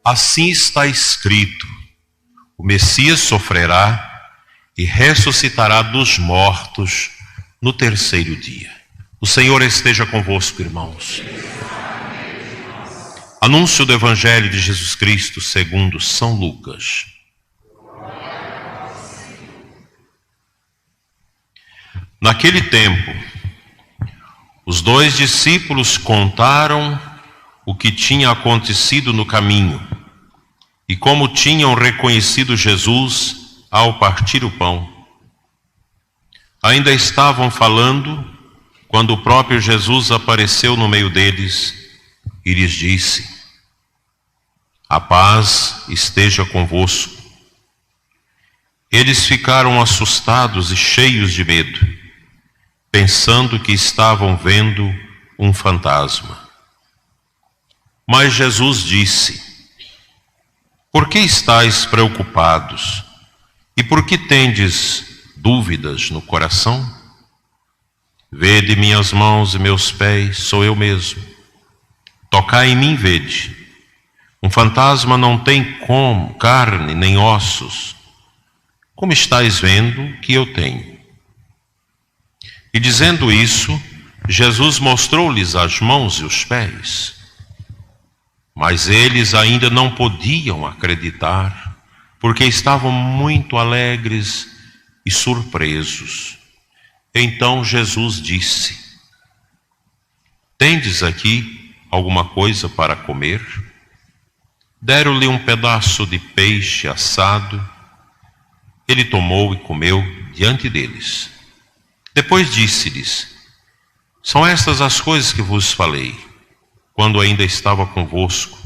Assim está escrito: o Messias sofrerá e ressuscitará dos mortos no terceiro dia. O Senhor esteja convosco, irmãos. Anúncio do Evangelho de Jesus Cristo segundo São Lucas. Naquele tempo, os 2 discípulos contaram o que tinha acontecido no caminho e como tinham reconhecido Jesus ao partir o pão. Ainda estavam falando quando o próprio Jesus apareceu no meio deles e lhes disse: a paz esteja convosco. Eles ficaram assustados e cheios de medo, pensando que estavam vendo um fantasma. Mas Jesus disse: por que estáis preocupados? E por que tendes dúvidas no coração? Vede minhas mãos e meus pés, sou eu mesmo. Tocai em mim e vede. Um fantasma não tem carne nem ossos, como estáis vendo que eu tenho. E dizendo isso, Jesus mostrou-lhes as mãos e os pés. Mas eles ainda não podiam acreditar, porque estavam muito alegres e surpresos. Então Jesus disse: tendes aqui alguma coisa para comer? Deram-lhe um pedaço de peixe assado. Ele tomou e comeu diante deles. Depois disse-lhes: são estas as coisas que vos falei quando ainda estava convosco.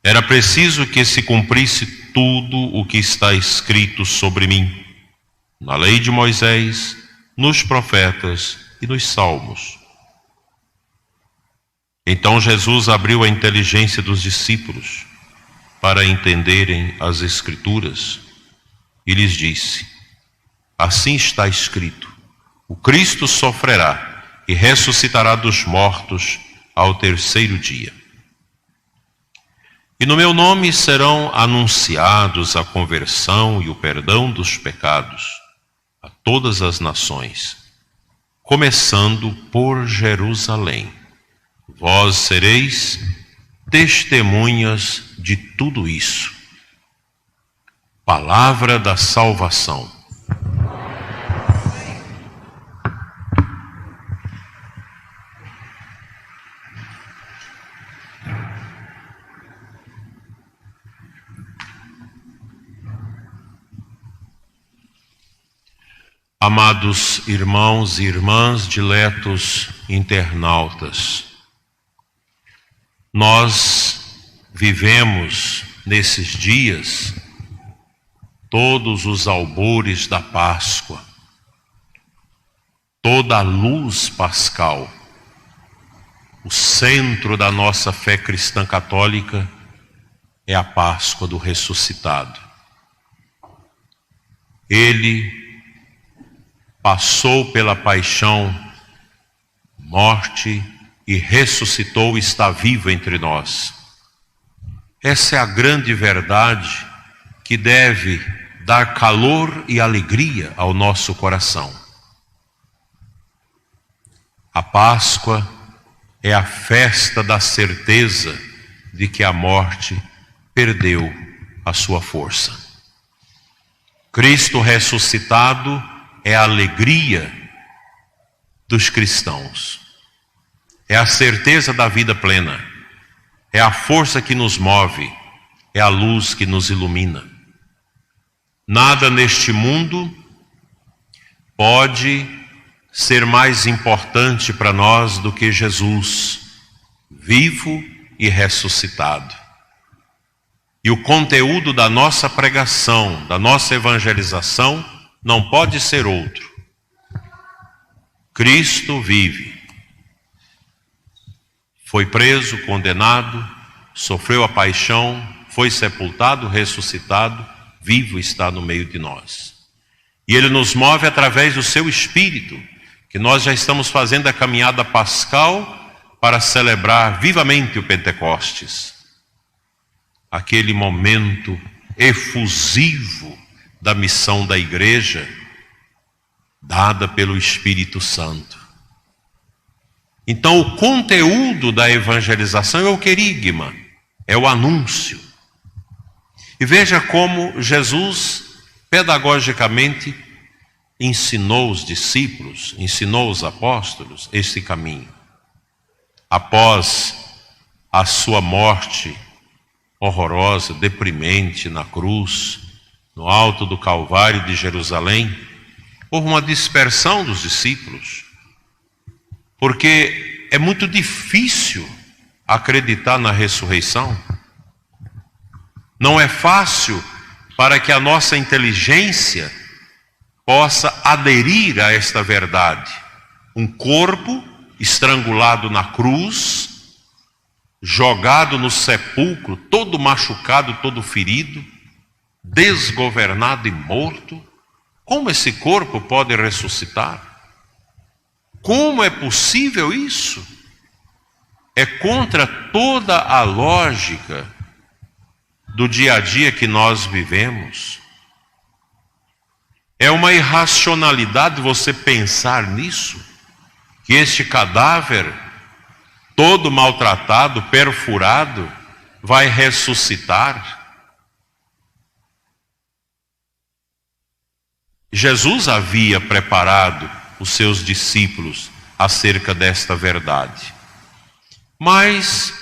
Era preciso que se cumprisse tudo o que está escrito sobre mim, na lei de Moisés, nos profetas e nos salmos. Então Jesus abriu a inteligência dos discípulos para entenderem as Escrituras e lhes disse: assim está escrito: o Cristo sofrerá e ressuscitará dos mortos ao terceiro dia. E no meu nome serão anunciados a conversão e o perdão dos pecados a todas as nações, começando por Jerusalém. Vós sereis testemunhas de tudo isso. Palavra da salvação. Amados irmãos e irmãs, diletos internautas, nós vivemos nesses dias todos os albores da Páscoa, toda a luz pascal. O centro da nossa fé cristã católica é a Páscoa do ressuscitado. Ele passou pela paixão, morte e ressuscitou e está vivo entre nós. Essa é a grande verdade que deve dar calor e alegria ao nosso coração. A Páscoa é a festa da certeza de que a morte perdeu a sua força. Cristo ressuscitado é a alegria dos cristãos. É a certeza da vida plena. É a força que nos move. É a luz que nos ilumina. Nada neste mundo pode ser mais importante para nós do que Jesus, vivo e ressuscitado. E o conteúdo da nossa pregação, da nossa evangelização, não pode ser outro. Cristo vive. Foi preso, condenado, sofreu a paixão, foi sepultado, ressuscitado, vivo está no meio de nós. E Ele nos move através do seu Espírito, que nós já estamos fazendo a caminhada pascal para celebrar vivamente o Pentecostes. aquele momento efusivo da missão da igreja, dada pelo Espírito Santo. Então, o conteúdo da evangelização é o querigma, é o anúncio. E veja como Jesus, pedagogicamente, ensinou os discípulos, ensinou os apóstolos esse caminho. Após a sua morte horrorosa, deprimente na cruz, no alto do Calvário de Jerusalém, houve uma dispersão dos discípulos, porque é muito difícil acreditar na ressurreição. Não é fácil para que a nossa inteligência possa aderir a esta verdade. Um corpo estrangulado na cruz, jogado no sepulcro, todo machucado, todo ferido, desgovernado e morto. Como esse corpo pode ressuscitar? Como é possível isso? É contra toda a lógica do dia a dia que nós vivemos. É uma irracionalidade você pensar nisso, que este cadáver, todo maltratado, perfurado, vai ressuscitar. Jesus havia preparado os seus discípulos acerca desta verdade, mas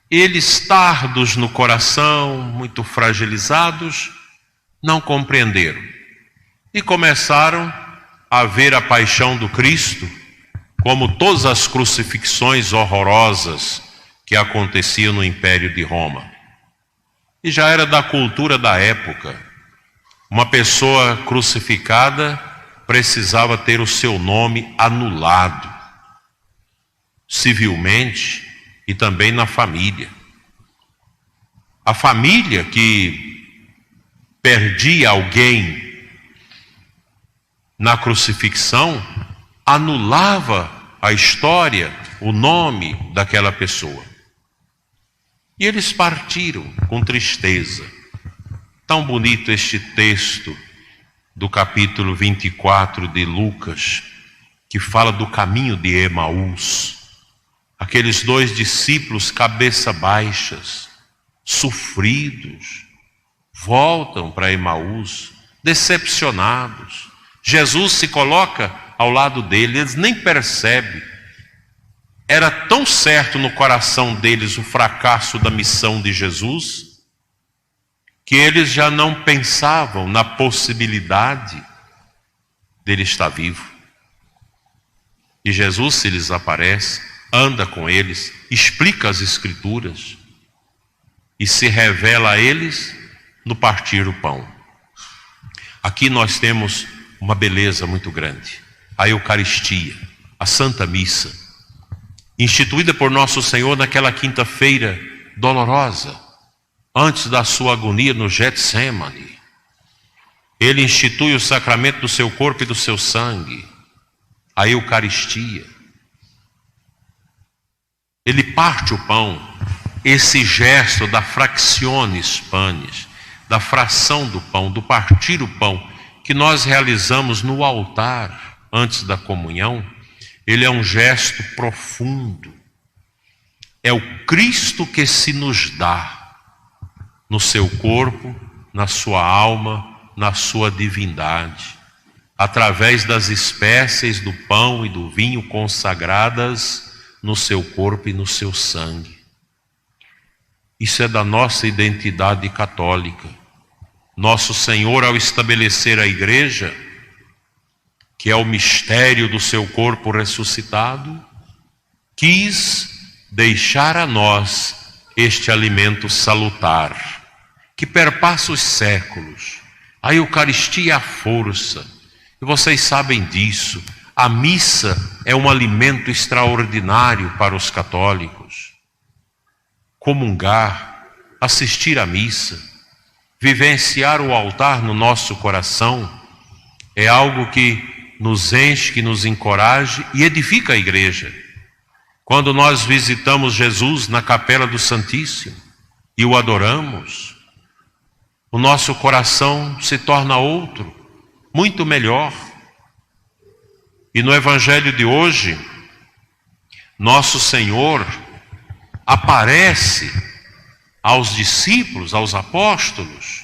eles, tardos no coração, muito fragilizados, não compreenderam e começaram a ver a paixão do Cristo como todas as crucifixões horrorosas que aconteciam no Império de Roma. E já era da cultura da época. Uma pessoa crucificada precisava ter o seu nome anulado, civilmente e também na família. A família que perdia alguém na crucifixão anulava a história, o nome daquela pessoa. E eles partiram com tristeza. Tão bonito este texto do capítulo 24 de Lucas, que fala do caminho de Emaús. Aqueles dois discípulos cabeça baixas, sofridos, voltam para Emaús, decepcionados. Jesus se coloca ao lado deles, eles nem percebem. Era tão certo no coração deles o fracasso da missão de Jesus, que eles já não pensavam na possibilidade dele estar vivo. E Jesus se lhes aparece, anda com eles, explica as Escrituras e se revela a eles no partir o pão. Aqui nós temos uma beleza muito grande. A Eucaristia, a Santa Missa, instituída por Nosso Senhor naquela quinta-feira dolorosa, antes da sua agonia no Getsêmani. Ele institui o sacramento do seu corpo e do seu sangue, a Eucaristia. Ele parte o pão, esse gesto da fractionis panis, da fração do pão, do partir o pão, que nós realizamos no altar antes da comunhão, ele é um gesto profundo. É o Cristo que se nos dá no seu corpo, na sua alma, na sua divindade, através das espécies do pão e do vinho consagradas no seu corpo e no seu sangue. Isso é da nossa identidade católica. Nosso Senhor, ao estabelecer a igreja, que é o mistério do seu corpo ressuscitado, quis deixar a nós este alimento salutar, que perpassa os séculos. A Eucaristia é a força, e vocês sabem disso. A missa é um alimento extraordinário para os católicos. Comungar, assistir à missa, vivenciar o altar no nosso coração, é algo que nos enche, que nos encoraja e edifica a igreja. Quando nós visitamos Jesus na Capela do Santíssimo, e o adoramos, o nosso coração se torna outro, muito melhor. E no Evangelho de hoje, nosso Senhor aparece aos discípulos, aos apóstolos,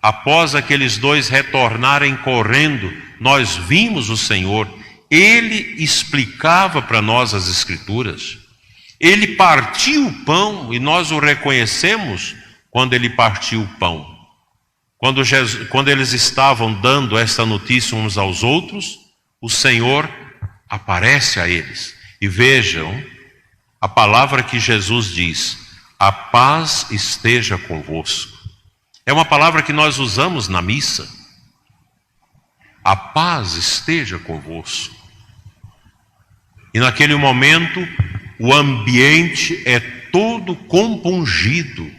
após aqueles dois retornarem correndo. Nós vimos o Senhor, Ele explicava para nós as Escrituras, Ele partiu o pão e nós o reconhecemos quando Ele partiu o pão. Quando eles estavam dando esta notícia uns aos outros, o Senhor aparece a eles. E vejam a palavra que Jesus diz: a paz esteja convosco. É uma palavra que nós usamos na missa. A paz esteja convosco. E naquele momento, o ambiente é todo compungido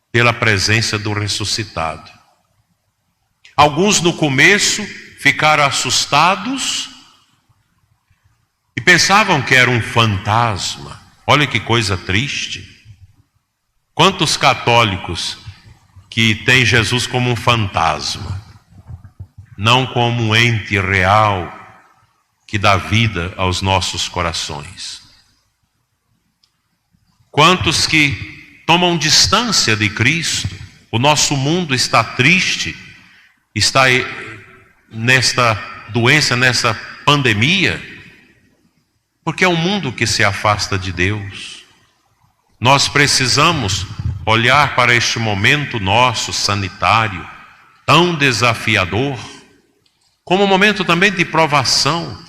pela presença do ressuscitado. Alguns no começo ficaram assustados e pensavam que era um fantasma. Olha que coisa triste. Quantos católicos que têm Jesus como um fantasma, não como um ente real que dá vida aos nossos corações. Quantos que tomam distância de Cristo. O nosso mundo está triste, está nesta doença, nessa pandemia, porque é um mundo que se afasta de Deus. Nós precisamos olhar para este momento nosso sanitário, tão desafiador, como um momento também de provação,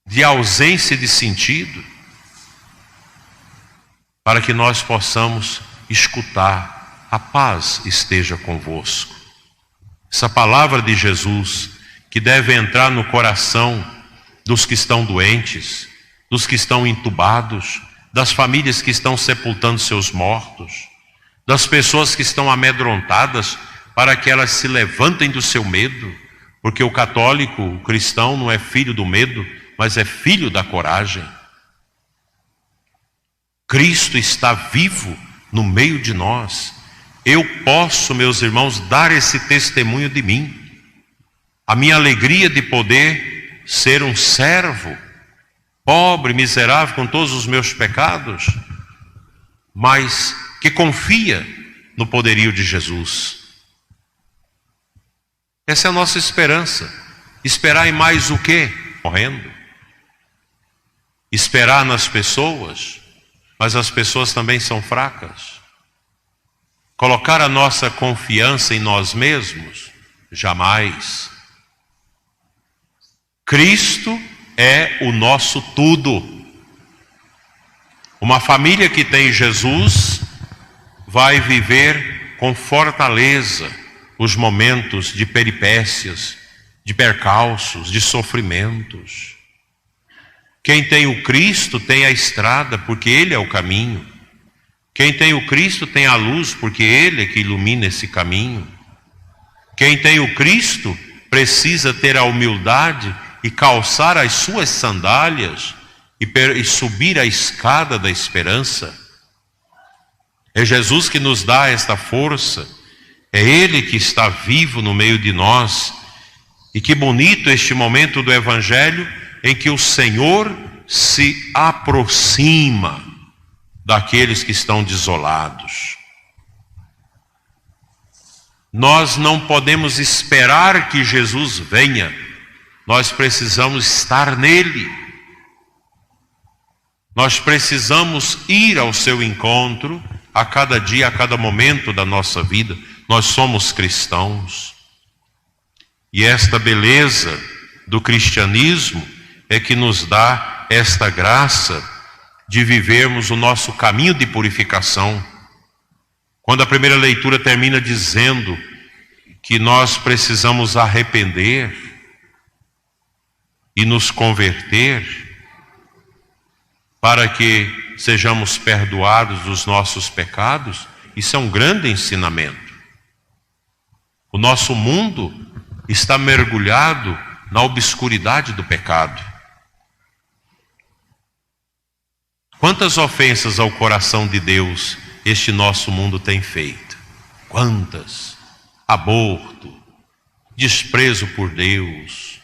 de ausência de sentido, para que nós possamos escutar: a paz esteja convosco. Essa palavra de Jesus, que deve entrar no coração dos que estão doentes, dos que estão entubados, das famílias que estão sepultando seus mortos, das pessoas que estão amedrontadas, para que elas se levantem do seu medo, porque o católico, o cristão, não é filho do medo, mas é filho da coragem. Cristo está vivo no meio de nós. Eu posso, meus irmãos, dar esse testemunho de mim. A minha alegria de poder ser um servo, pobre, miserável, com todos os meus pecados, mas que confia no poderio de Jesus. Essa é a nossa esperança. Esperar em mais o quê? Morrendo. Esperar nas pessoas, mas as pessoas também são fracas. Colocar a nossa confiança em nós mesmos? Jamais. Cristo é o nosso tudo. Uma família que tem Jesus vai viver com fortaleza os momentos de peripécias, de percalços, de sofrimentos. Quem tem o Cristo tem a estrada, porque Ele é o caminho. Quem tem o Cristo tem a luz, porque Ele é que ilumina esse caminho. Quem tem o Cristo precisa ter a humildade e calçar as suas sandálias e subir a escada da esperança. É Jesus que nos dá esta força, é Ele que está vivo no meio de nós. E que bonito este momento do Evangelho, em que o Senhor se aproxima daqueles que estão desolados. Nós não podemos esperar que Jesus venha, nós precisamos estar nele. Nós precisamos ir ao seu encontro a cada dia, a cada momento da nossa vida. Nós somos cristãos. E esta beleza do cristianismo é que nos dá esta graça de vivermos o nosso caminho de purificação. Quando a primeira leitura termina dizendo que nós precisamos arrepender e nos converter para que sejamos perdoados dos nossos pecados, isso é um grande ensinamento. O nosso mundo está mergulhado na obscuridade do pecado. Quantas ofensas ao coração de Deus este nosso mundo tem feito? Quantas? Aborto, desprezo por Deus,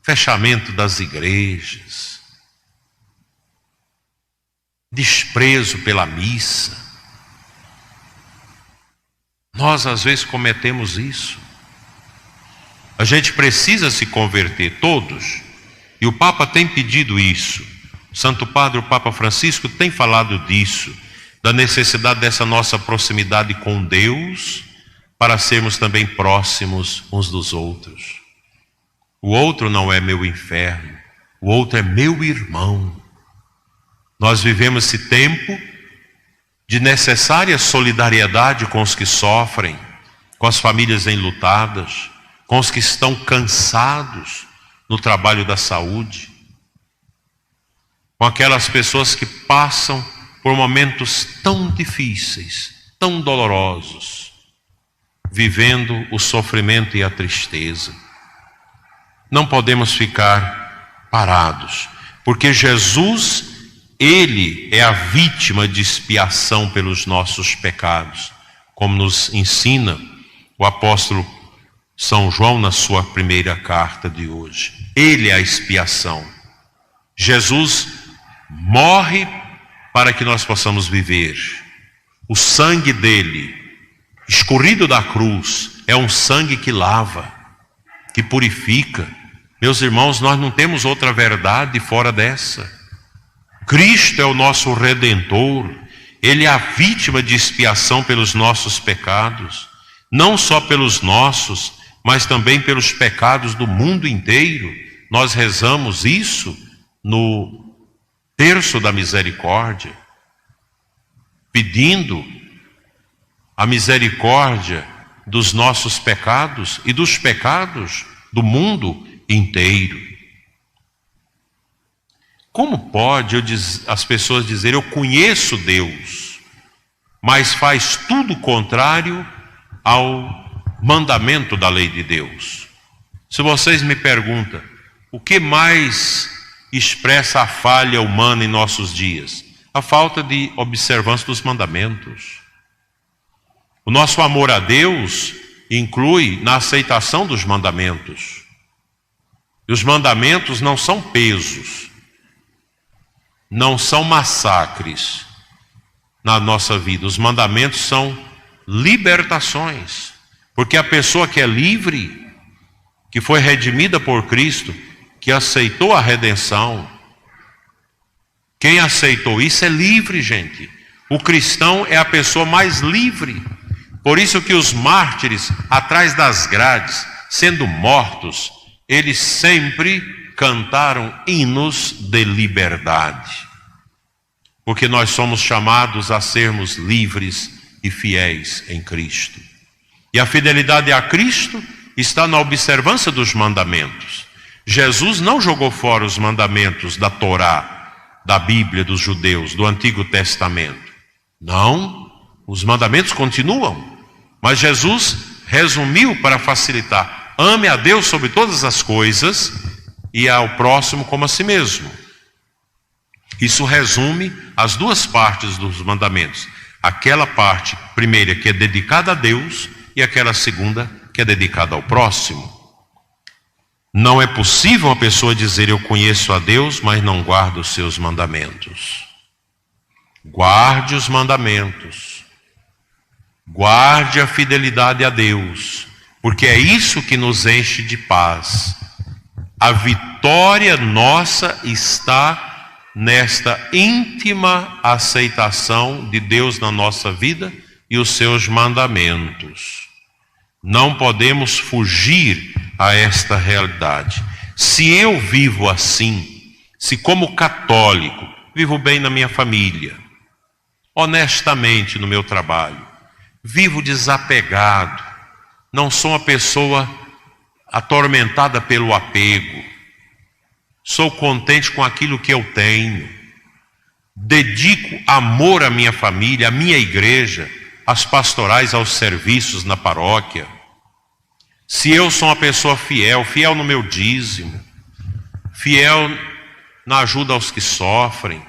fechamento das igrejas, desprezo pela missa. Nós às vezes cometemos isso. A gente precisa se converter, todos. E o Papa tem pedido isso. O Santo Padre, o Papa Francisco, tem falado disso, da necessidade dessa nossa proximidade com Deus, para sermos também próximos uns dos outros. O outro não é meu inferno, o outro é meu irmão. Nós vivemos esse tempo de necessária solidariedade com os que sofrem, com as famílias enlutadas, com os que estão cansados no trabalho da saúde, com aquelas pessoas que passam por momentos tão difíceis, tão dolorosos, vivendo o sofrimento e a tristeza. Não podemos ficar parados, porque Jesus, Ele é a vítima de expiação pelos nossos pecados, como nos ensina o apóstolo São João na sua primeira carta de hoje. Ele é a expiação. Jesus morre para que nós possamos viver. O sangue dele, escorrido da cruz, é um sangue que lava, que purifica. Meus irmãos, nós não temos outra verdade fora dessa. Cristo é o nosso Redentor. Ele é a vítima de expiação pelos nossos pecados, não só pelos nossos, mas também pelos pecados do mundo inteiro. Nós rezamos isso no terço da misericórdia, pedindo a misericórdia dos nossos pecados e dos pecados do mundo inteiro. Como pode as pessoas dizerem, eu conheço Deus, mas faz tudo o contrário ao mandamento da lei de Deus? Se vocês me perguntam, o que mais expressa a falha humana em nossos dias? A falta de observância dos mandamentos. O nosso amor a Deus inclui na aceitação dos mandamentos. E os mandamentos não são pesos, não são massacres na nossa vida. Os mandamentos são libertações, porque a pessoa que é livre, que foi redimida por Cristo, que aceitou a redenção, quem aceitou isso é livre, gente. O cristão é a pessoa mais livre. Por isso que os mártires, atrás das grades, sendo mortos, eles sempre cantaram hinos de liberdade, porque nós somos chamados a sermos livres e fiéis em Cristo. E a fidelidade a Cristo está na observância dos mandamentos. Jesus não jogou fora os mandamentos da Torá, da Bíblia dos judeus, do Antigo Testamento. Não, os mandamentos continuam. Mas Jesus resumiu para facilitar: ame a Deus sobre todas as coisas e ao próximo como a si mesmo. Isso resume as duas partes dos mandamentos. Aquela parte primeira que é dedicada a Deus e aquela segunda que é dedicada ao próximo. Não é possível uma pessoa dizer eu conheço a Deus, mas não guarda os seus mandamentos. Guarde os mandamentos. Guarde a fidelidade a Deus, porque é isso que nos enche de paz. A vitória nossa está nesta íntima aceitação de Deus na nossa vida e os seus mandamentos. Não podemos fugir a esta realidade. Se eu vivo assim, se como católico vivo bem na minha família, honestamente no meu trabalho, vivo desapegado, não sou uma pessoa atormentada pelo apego, sou contente com aquilo que eu tenho, dedico amor à minha família, à minha igreja, às pastorais, aos serviços na paróquia. Se eu sou uma pessoa fiel, fiel no meu dízimo, fiel na ajuda aos que sofrem,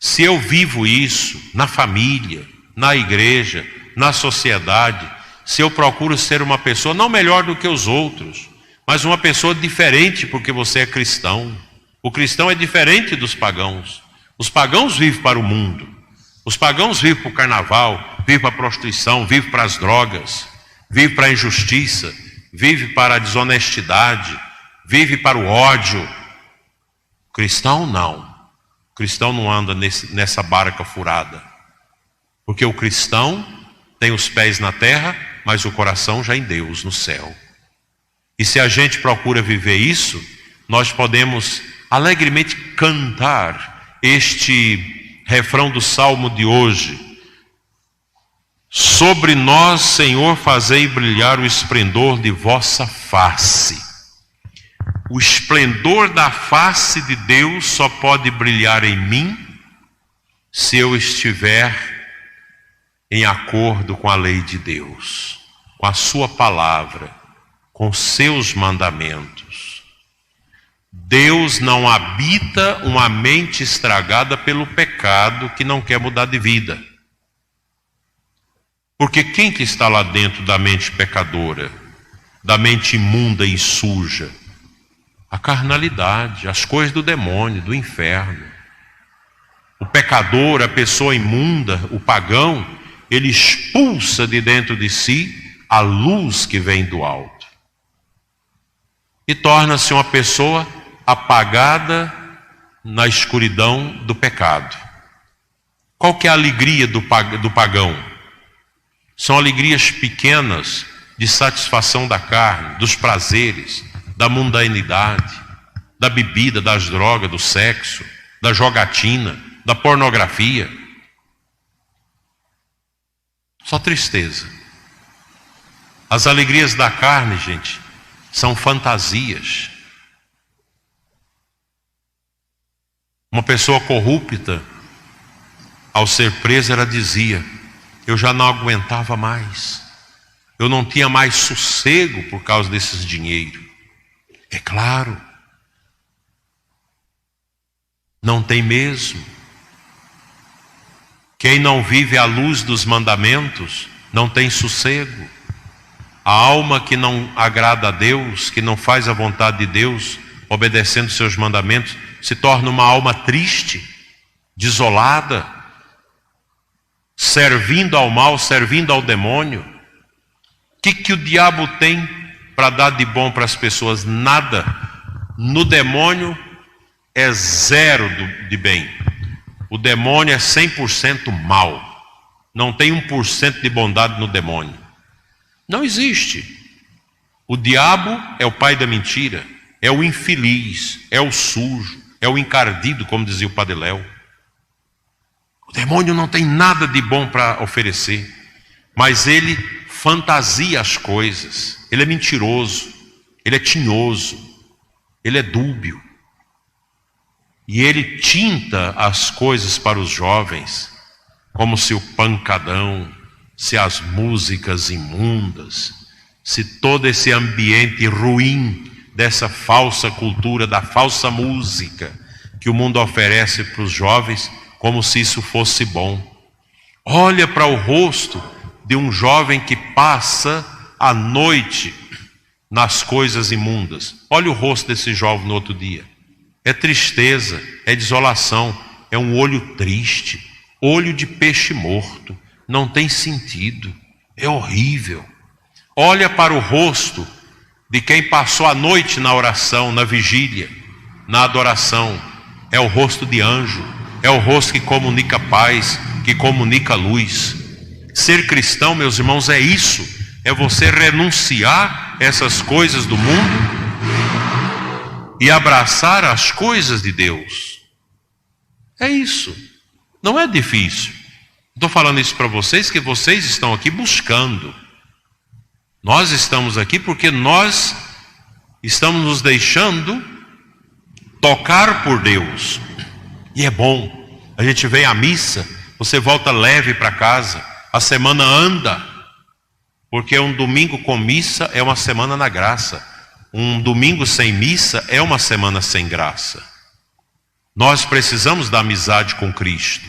Se eu vivo isso na família, na igreja, na sociedade, se eu procuro ser uma pessoa não melhor do que os outros, mas uma pessoa diferente porque você é cristão. O cristão é diferente dos pagãos. Os pagãos vivem para o mundo. Os pagãos vivem para o carnaval, vivem para a prostituição, vivem para as drogas, vivem para a injustiça, vivem para a desonestidade, vivem para o ódio. O cristão não. O cristão não anda nessa barca furada. Porque o cristão tem os pés na terra, mas o coração já em Deus, no céu. E se a gente procura viver isso, nós podemos alegremente cantar este refrão do salmo de hoje. Sobre nós, Senhor, fazei brilhar o esplendor de vossa face. O esplendor da face de Deus só pode brilhar em mim se eu estiver em acordo com a lei de Deus, com a sua palavra, com seus mandamentos. Deus não habita uma mente estragada pelo pecado que não quer mudar de vida. Porque quem que está lá dentro da mente pecadora, da mente imunda e suja? A carnalidade, as coisas do demônio, do inferno. O pecador, a pessoa imunda, o pagão, ele expulsa de dentro de si a luz que vem do alto. E torna-se uma pessoa apagada na escuridão do pecado. Qual que é a alegria do pagão? São alegrias pequenas de satisfação da carne, dos prazeres, da mundanidade, da bebida, das drogas, do sexo, da jogatina, da pornografia. Só tristeza. As alegrias da carne, gente, são fantasias. Uma pessoa corrupta, ao ser presa, ela dizia: eu já não aguentava mais, eu não tinha mais sossego por causa desses dinheiros. É claro, não tem mesmo. Quem não vive à luz dos mandamentos não tem sossego. A alma que não agrada a Deus, que não faz a vontade de Deus, obedecendo seus mandamentos, se torna uma alma triste, desolada, servindo ao mal, servindo ao demônio. O que o diabo tem para dar de bom para as pessoas? Nada. No demônio é zero de bem. O demônio é 100% mal. Não tem 1% de bondade no demônio. Não existe. O diabo é o pai da mentira, é o infeliz, é o sujo, é o encardido, como dizia o Padre Léo. O demônio não tem nada de bom para oferecer, mas ele fantasia as coisas. Ele é mentiroso, ele é tinhoso, ele é dúbio. E ele tinta as coisas para os jovens, como se o pancadão, se as músicas imundas, se todo esse ambiente ruim dessa falsa cultura, da falsa música que o mundo oferece para os jovens, como se isso fosse bom. Olha para o rosto de um jovem que passa a noite nas coisas imundas. Olha o rosto desse jovem no outro dia. É tristeza, é desolação, é um olho triste, olho de peixe morto, não tem sentido, é horrível. Olha para o rosto de quem passou a noite na oração, na vigília, na adoração. É o rosto de anjo, é o rosto que comunica paz, que comunica luz. Ser cristão, meus irmãos, é isso, é você renunciar essas coisas do mundo e abraçar as coisas de Deus. É isso. Não é difícil. Estou falando isso para vocês, que vocês estão aqui buscando. Nós estamos aqui porque nós estamos nos deixando tocar por Deus. E é bom. A gente vem à missa, você volta leve para casa, a semana anda. Porque um domingo com missa é uma semana na graça. Um domingo sem missa é uma semana sem graça. Nós precisamos da amizade com Cristo,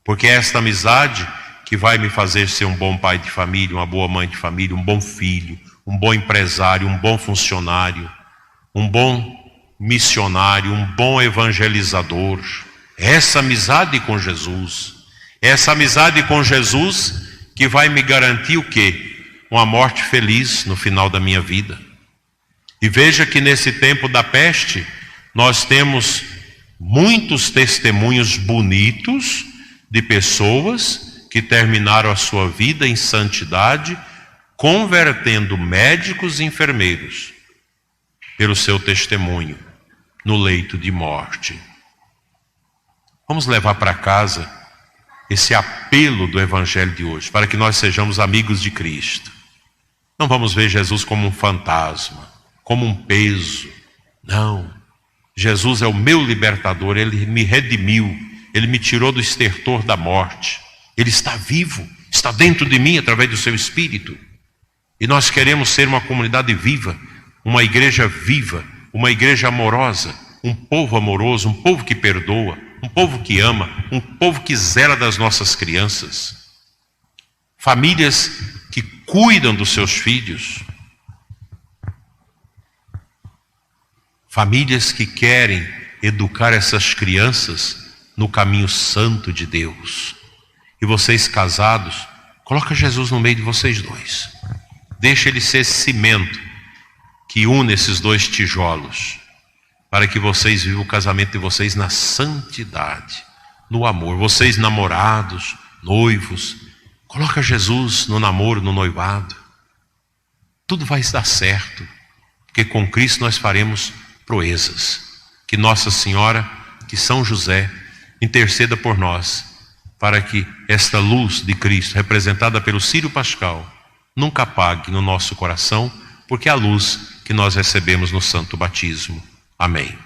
porque é esta amizade que vai me fazer ser um bom pai de família, uma boa mãe de família, um bom filho, um bom empresário, um bom funcionário, um bom missionário, um bom evangelizador. Essa amizade com Jesus, essa amizade com Jesus que vai me garantir o quê? Uma morte feliz no final da minha vida. E veja que nesse tempo da peste, nós temos muitos testemunhos bonitos de pessoas que terminaram a sua vida em santidade, convertendo médicos e enfermeiros pelo seu testemunho no leito de morte. Vamos levar para casa esse apelo do Evangelho de hoje, para que nós sejamos amigos de Cristo. Não vamos ver Jesus como um fantasma, como um peso. Não. Jesus é o meu libertador, Ele me redimiu, Ele me tirou do estertor da morte. Ele está vivo, está dentro de mim através do seu Espírito. E nós queremos ser uma comunidade viva, uma igreja viva, uma igreja amorosa, um povo amoroso, um povo que perdoa, um povo que ama, um povo que zela das nossas crianças. Famílias que cuidam dos seus filhos. Famílias que querem educar essas crianças no caminho santo de Deus. E vocês casados, coloca Jesus no meio de vocês dois. Deixa ele ser esse cimento que une esses dois tijolos, para que vocês vivam o casamento de vocês na santidade, no amor. Vocês namorados, noivos, coloca Jesus no namoro, no noivado. Tudo vai dar certo, porque com Cristo nós faremos proezas. Que Nossa Senhora, que São José, interceda por nós, para que esta luz de Cristo, representada pelo Círio Pascal, nunca apague no nosso coração, porque é a luz que nós recebemos no santo batismo. Amém.